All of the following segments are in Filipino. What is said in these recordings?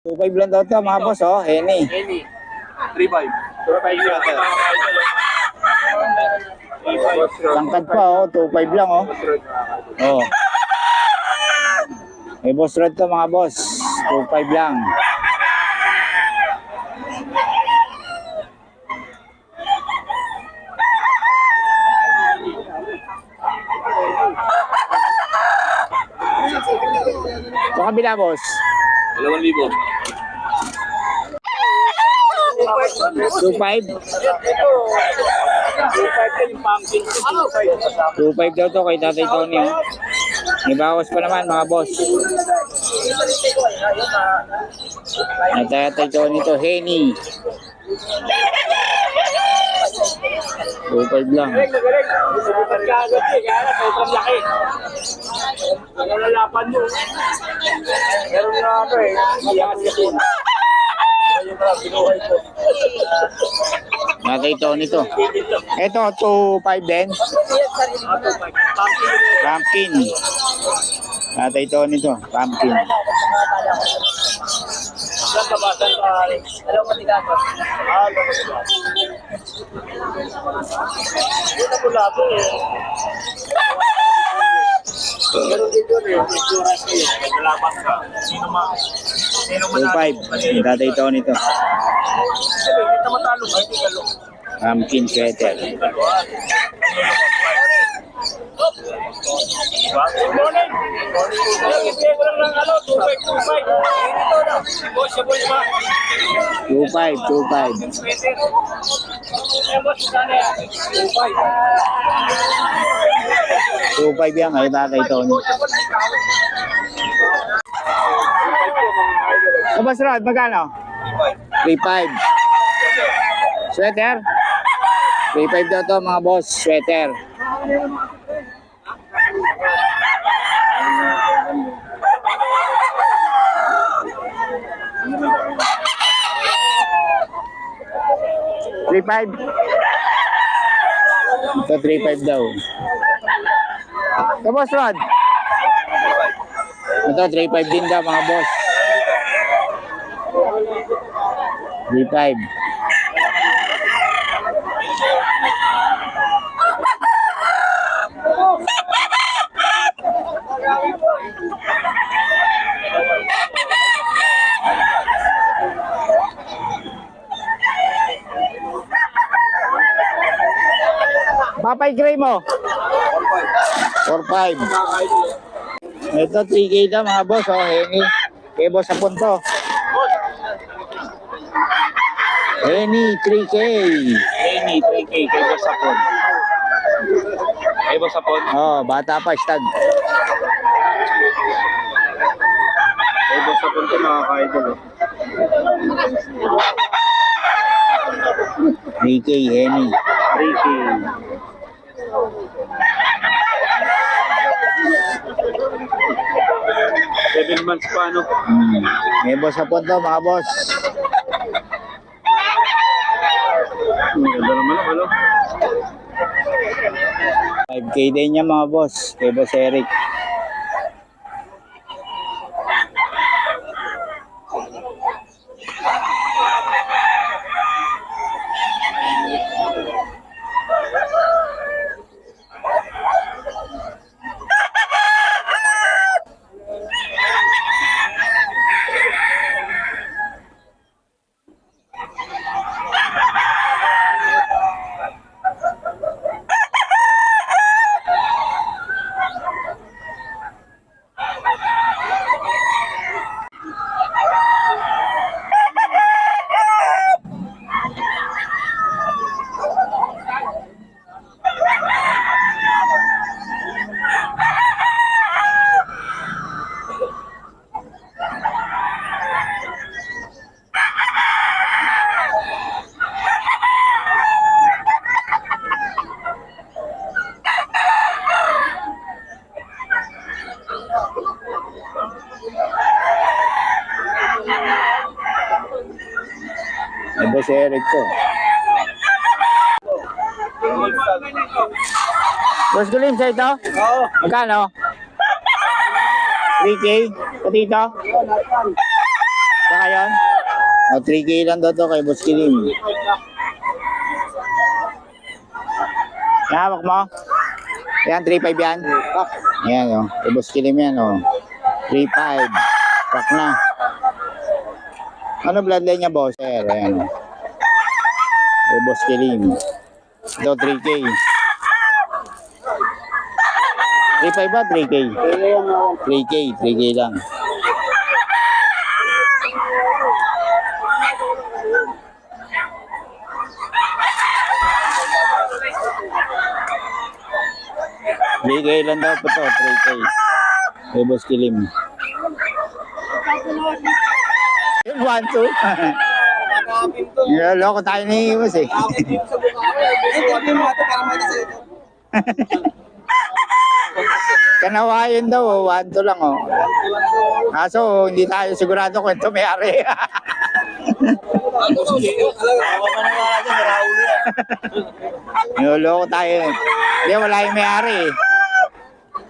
2.5 lang daw to mga boss, oh. Henny. 3.5. 3.5. Tangkad pa, oh. 2.5 lang, oh. Oh. May boss rod to mga boss. 2.5 lang. Sa kabila, boss. 2,000. 2.5. 2.5 daw to kay Tatay Tony, oh. May bawas pa naman mga boss. Tatay Tony to, Henny. 2.5 lang. Nalalapan mo. Meron na ako eh. Tatay Tony to. Ito, 2.5 din. Pumpkin. Tatay Tony to, pumpkin. Meron din doon eh. Insurance kayo. Nalaban ka. Sino 2.5. Tatay Tony to. Hindi ka matalo ka. Hindi ka lo. Pumpkin sweater. Morning! Morning! Wala lang ano, 2.5. Negotiable pa. 2.5, 2.5. Eh, boss, sana yan. 2.5. 2.5 yan kay Tatay Tony. Boss Rod, magkano? 3.5. Sweater? 3.5 daw to mga boss, sweater. $3.5. Ito 3.5 daw. Ito boss Rod. Ito 3.5 din daw mga boss. 3.5. Papay gray mo? 4.5. Ito 3K na mga boss, oh, Henny. Kay boss sa punto. Henny 3K. Henny, 3K. Kay boss sapon. Kay boss sapon. Oh, bata pa stud. Kay boss sapon ko nakaka-idol. 3K Henny. 3K. Seven months pa, no? May boss sa punto mga boss. Ganda naman, ano? 5K din niya mga boss. Kay boss Eric. May boss Eric to. Boss Gulim sa ito? Oo. Magkano? 3K? Pati ito? Saka yun? O, 3K lang daw to kay Boss Kilim. Hawak mo? Yan, 3.5 yan. Yan, o. Kay Boss Kilim yan, o. 3.5. Pack na. Ano bloodline niya, boss? Ayan, o. Kay Boss Kilim. Ito, 3K. 3.5 ba? 3K? 3K, 3K lang. Bigay lang daw po to, 3K. Kay Boss Kilim. Yun, 1-2. Loko tayo ni Boss eh. Kanawayan daw, 1-2 lang oh. Kaso hindi tayo sigurado kung ito may-ari. Loko tayo. Hindi, wala yung may-ari eh.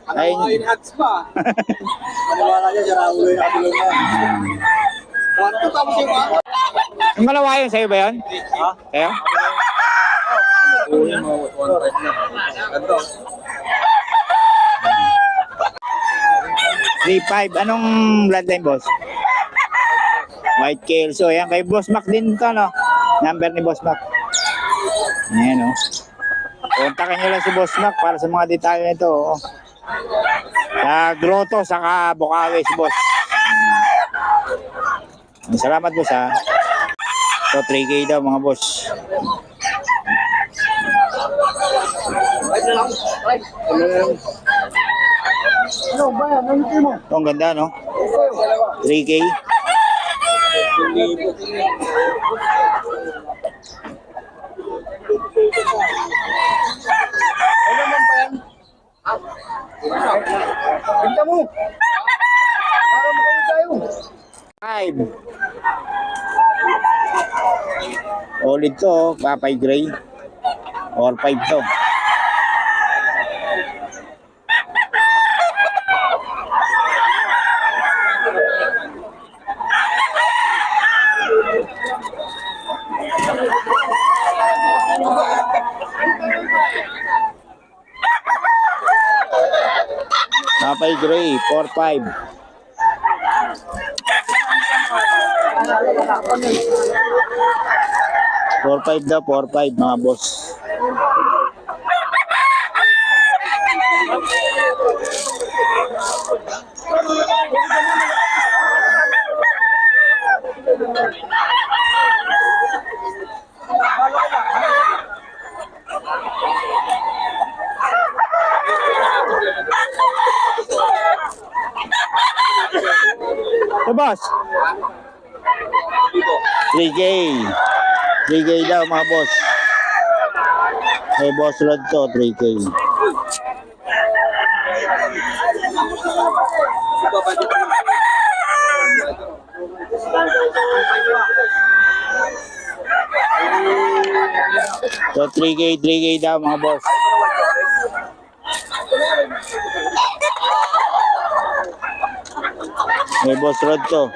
Ay, in-hats pa. Maniwala niya, siya Raulo yung katulong na. Ano tapos yung mga? yung kalawayan sa'yo ba yun? Ha? Sa'yo? Oo, yung mga 1.5 na. Ganto. 3.5. Anong bloodline, boss? White Kelso. Ayan, kay Boss Mac din to, no? Number ni Boss Mac. Ayan, no? Kontakin nyo lang si Boss Mac para sa mga detalye nito, oh. Sa Grotto, saka Bukawi si Boss. Salamat, boss, ha? So, 3K daw, mga boss. Ano ba yan? Ano mo? Ito, ang ganda, no? 3K. Ano naman pa yan? Ganda mo! Para makawin tayo. 5. Ulit to, oh. Papay Gray. Or 5 to. Papay Gray, 4-5. Daw, 4-5 mga boss. So boss, 3K. 3K daw mga boss. May boss rod to, 3K. So 3K daw mga boss. May boss rod to.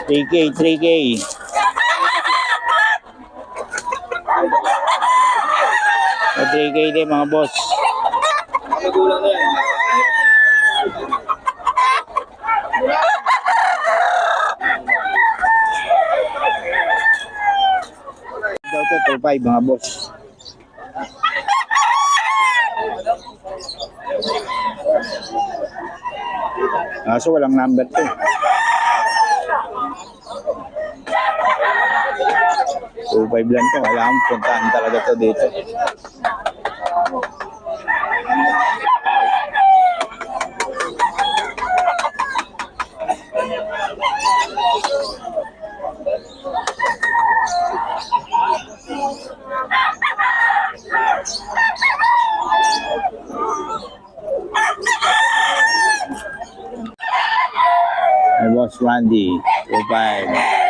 Three K. O 3K din mga boss. Magulang na yan. Daw to 2.5 mga boss. So walang number to. 2.5 lang to. Wala akong puntaan talaga to dito. May boss Randy, 2.5.